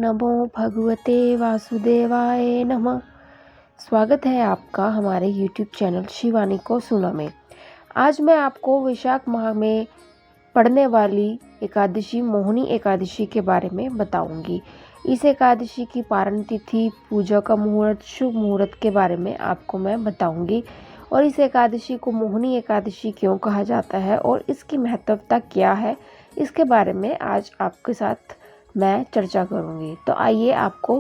नमो भगवते वासुदेवाय नमः। स्वागत है आपका हमारे YouTube चैनल शिवानी को सुना में। आज मैं आपको वैशाख माह में पड़ने वाली एकादशी मोहिनी एकादशी के बारे में बताऊंगी। इस एकादशी की पारण तिथि, पूजा का मुहूर्त, शुभ मुहूर्त के बारे में आपको मैं बताऊंगी और इस एकादशी को मोहिनी एकादशी क्यों कहा जाता है और इसकी महत्वता क्या है, इसके बारे में आज आपके साथ मैं चर्चा करूंगी। तो आइए आपको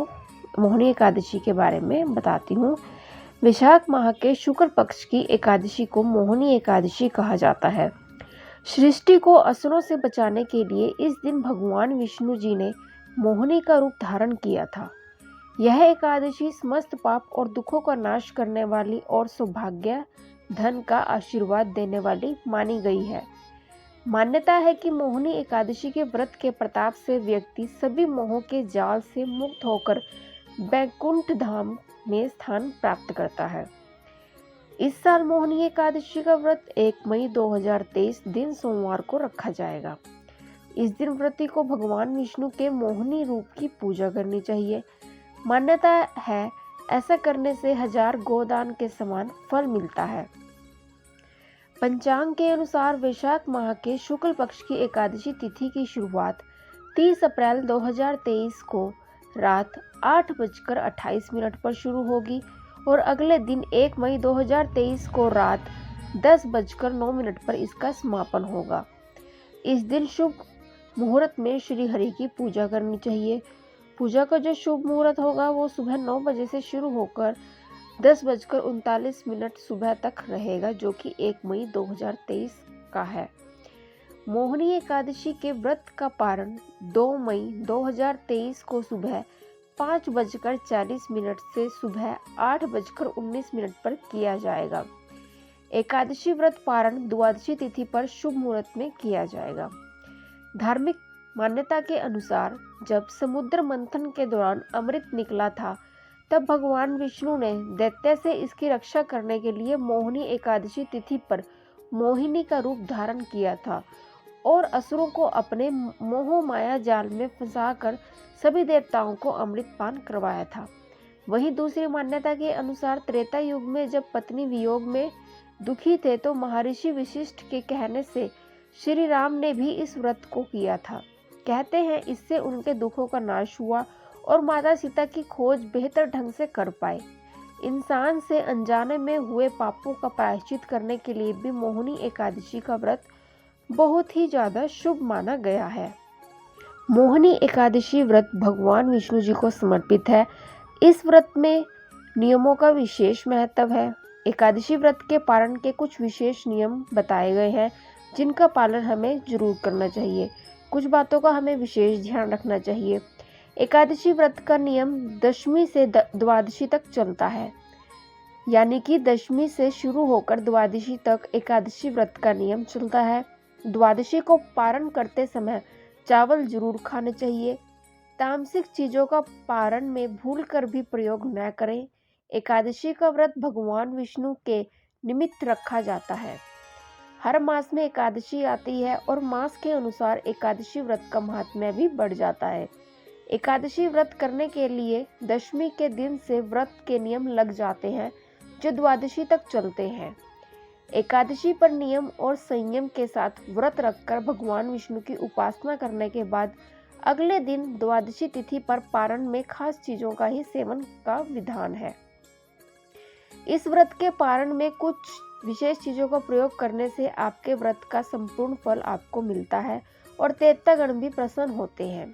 मोहिनी एकादशी के बारे में बताती हूँ। वैशाख माह के शुक्ल पक्ष की एकादशी को मोहिनी एकादशी कहा जाता है। सृष्टि को असुरों से बचाने के लिए इस दिन भगवान विष्णु जी ने मोहिनी का रूप धारण किया था। यह एकादशी समस्त पाप और दुखों का नाश करने वाली और सौभाग्य, धन का आशीर्वाद देने वाली मानी गई है। मान्यता है कि मोहिनी एकादशी के व्रत के प्रताप से व्यक्ति सभी मोहों के जाल से मुक्त होकर बैकुंठ धाम में स्थान प्राप्त करता है। इस साल मोहिनी एकादशी का व्रत 1 मई 2023 दिन सोमवार को रखा जाएगा। इस दिन व्रती को भगवान विष्णु के मोहिनी रूप की पूजा करनी चाहिए। मान्यता है ऐसा करने से 1000 गोदान के समान फल मिलता है। पंचांग के अनुसार वैशाख माह के शुक्ल पक्ष की एकादशी तिथि की शुरुआत 30 अप्रैल 2023 को रात 8:28 पर शुरू होगी और अगले दिन 1 मई 2023 को रात 10:09 पर इसका समापन होगा। इस दिन शुभ मुहूर्त में श्री हरि की पूजा करनी चाहिए। पूजा का जो शुभ मुहूर्त होगा वो सुबह 9 बजे से शुरू होकर 10:39 सुबह तक रहेगा, जो कि 1 मई 2023 का है। मोहिनी एकादशी के व्रत का पारण 2 मई 2023 को सुबह 5:40 से सुबह 8:19 पर किया जाएगा। एकादशी व्रत पारण द्वादशी तिथि पर शुभ मुहूर्त में किया जाएगा। धार्मिक मान्यता के अनुसार जब समुद्र मंथन के दौरान अमृत निकला था, तब भगवान विष्णु ने दैत्य से इसकी रक्षा करने के लिए मोहिनी एकादशी तिथि पर मोहिनी का रूप धारण किया था और असुरों को अपने मोह माया जाल में फंसाकर सभी देवताओं को अमृत पान करवाया था। वहीं दूसरी मान्यता के अनुसार त्रेता युग में जब पत्नी वियोग में दुखी थे तो महर्षि वशिष्ठ के कहने से श्री राम ने भी इस व्रत को किया था। कहते हैं इससे उनके दुखों का नाश हुआ और माता सीता की खोज बेहतर ढंग से कर पाए। इंसान से अनजाने में हुए पापों का प्रायश्चित करने के लिए भी मोहिनी एकादशी का व्रत बहुत ही ज्यादा शुभ माना गया है। मोहिनी एकादशी व्रत भगवान विष्णु जी को समर्पित है। इस व्रत में नियमों का विशेष महत्व है। एकादशी व्रत के पारण के कुछ विशेष नियम बताए गए हैं जिनका पालन हमें जरूर करना चाहिए। कुछ बातों का हमें विशेष ध्यान रखना चाहिए। एकादशी व्रत का नियम दशमी से द्वादशी तक चलता है, यानी कि दशमी से शुरू होकर द्वादशी तक एकादशी व्रत का नियम चलता है। द्वादशी को पारण करते समय चावल जरूर खाने चाहिए। तामसिक चीजों का पारण में भूल कर भी प्रयोग न करें। एकादशी का व्रत भगवान विष्णु के निमित्त रखा जाता है। हर मास में एकादशी आती है और मास के अनुसार एकादशी व्रत का महात्म्य भी बढ़ जाता है। एकादशी व्रत करने के लिए दशमी के दिन से व्रत के नियम लग जाते हैं जो द्वादशी तक चलते हैं। एकादशी पर नियम और संयम के साथ व्रत रखकर भगवान विष्णु की उपासना करने के बाद अगले दिन द्वादशी तिथि पर पारण में खास चीजों का ही सेवन का विधान है। इस व्रत के पारण में कुछ विशेष चीजों का प्रयोग करने से आपके व्रत का संपूर्ण फल आपको मिलता है और देवतागण भी प्रसन्न होते हैं।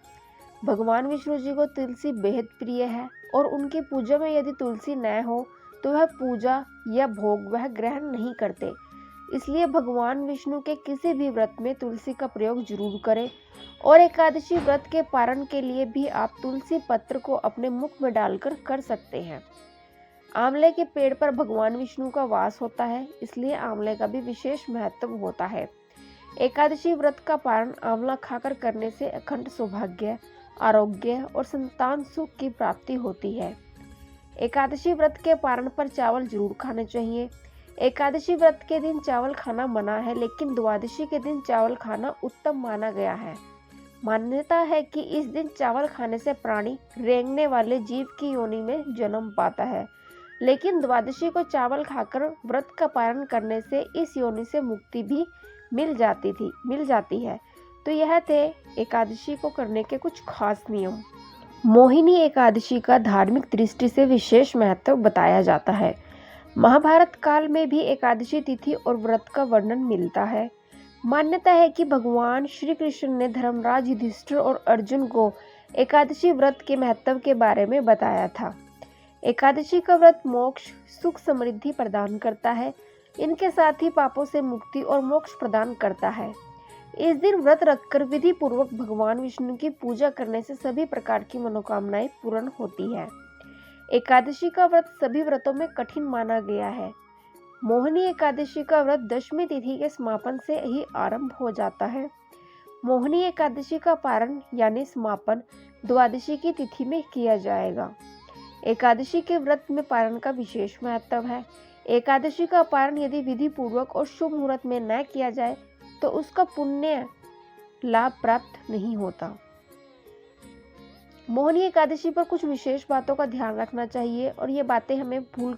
भगवान विष्णु जी को तुलसी बेहद प्रिय है और उनकी पूजा में यदि तुलसी न हो तो वह पूजा या भोग वह ग्रहण नहीं करते। इसलिए भगवान विष्णु के किसी भी व्रत में तुलसी का प्रयोग जरूर करें और एकादशी व्रत के पारण के लिए भी आप तुलसी पत्र को अपने मुख में डालकर कर सकते हैं। आंवले के पेड़ पर भगवान विष्णु का वास होता है, इसलिए आंवले का भी विशेष महत्व होता है। एकादशी व्रत का पारण आंवला खाकर करने से अखंड सौभाग्य, आरोग्य और संतान सुख की प्राप्ति होती है। एकादशी व्रत के पारण पर चावल जरूर खाने चाहिए। एकादशी व्रत के दिन चावल खाना मना है, लेकिन द्वादशी के दिन चावल खाना उत्तम माना गया है। मान्यता है कि इस दिन चावल खाने से प्राणी रेंगने वाले जीव की योनि में जन्म पाता है, लेकिन द्वादशी को चावल खाकर व्रत का पालन करने से इस योनि से मुक्ति भी मिल जाती है। तो यह थे एकादशी को करने के कुछ खास नियम। मोहिनी एकादशी का धार्मिक दृष्टि से विशेष महत्व बताया जाता है। महाभारत काल में भी एकादशी तिथि और व्रत का वर्णन मिलता है। मान्यता है कि भगवान श्री कृष्ण ने धर्मराज युधिष्ठिर और अर्जुन को एकादशी व्रत के महत्व के बारे में बताया था। एकादशी का व्रत मोक्ष, सुख, समृद्धि प्रदान करता है। इनके साथ ही पापों से मुक्ति और मोक्ष प्रदान करता है। इस दिन व्रत रखकर विधि पूर्वक भगवान विष्णु की पूजा करने से सभी प्रकार की मनोकामनाएं पूर्ण होती है। एकादशी का व्रत सभी व्रतों में कठिन माना गया है। मोहिनी एकादशी का व्रत दशमी तिथि के समापन से ही आरंभ हो जाता है। मोहिनी एकादशी का पारण यानी समापन द्वादशी की तिथि में किया जाएगा। एकादशी के व्रत में पारण का विशेष महत्व है। एकादशी का पारण यदि विधि पूर्वक और शुभ मुहूर्त में न किया जाए तो उसका पुण्य लाभ प्राप्त नहीं होता। मोहिनी एकादशी पर कुछ विशेष बातों का ध्यान रखना चाहिए और ये बातें हमें भूल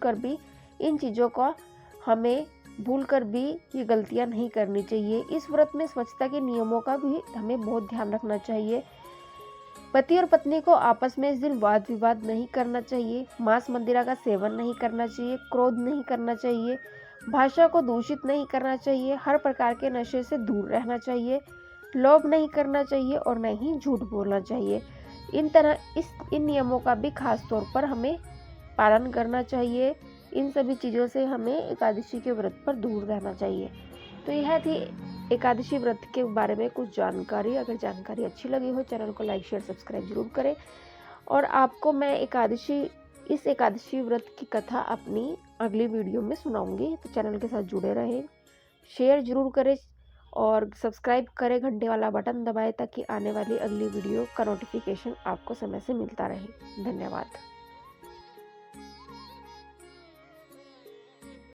कर भी ये गलतियां नहीं करनी चाहिए। इस व्रत में स्वच्छता के नियमों का भी हमें बहुत ध्यान रखना चाहिए। पति और पत्नी को आपस में इस दिन वाद विवाद नहीं करना चाहिए। मांस मंदिरा का सेवन नहीं करना चाहिए। क्रोध नहीं करना चाहिए। भाषा को दूषित नहीं करना चाहिए। हर प्रकार के नशे से दूर रहना चाहिए। लोभ नहीं करना चाहिए और न ही झूठ बोलना चाहिए। इन नियमों का भी खास तौर पर हमें पालन करना चाहिए। इन सभी चीज़ों से हमें एकादशी के व्रत पर दूर रहना चाहिए। तो यह थी एकादशी व्रत के बारे में कुछ जानकारी। अगर जानकारी अच्छी लगी हो चैनल को लाइक शेयर सब्सक्राइब जरूर करें। और आपको मैं इस एकादशी व्रत की कथा अपनी अगली वीडियो में सुनाऊंगी। तो चैनल के साथ जुड़े रहें, शेयर जरूर करें और सब्सक्राइब करें, घंटे वाला बटन दबाएं ताकि आने वाली अगली वीडियो का नोटिफिकेशन आपको समय से मिलता रहे। धन्यवाद।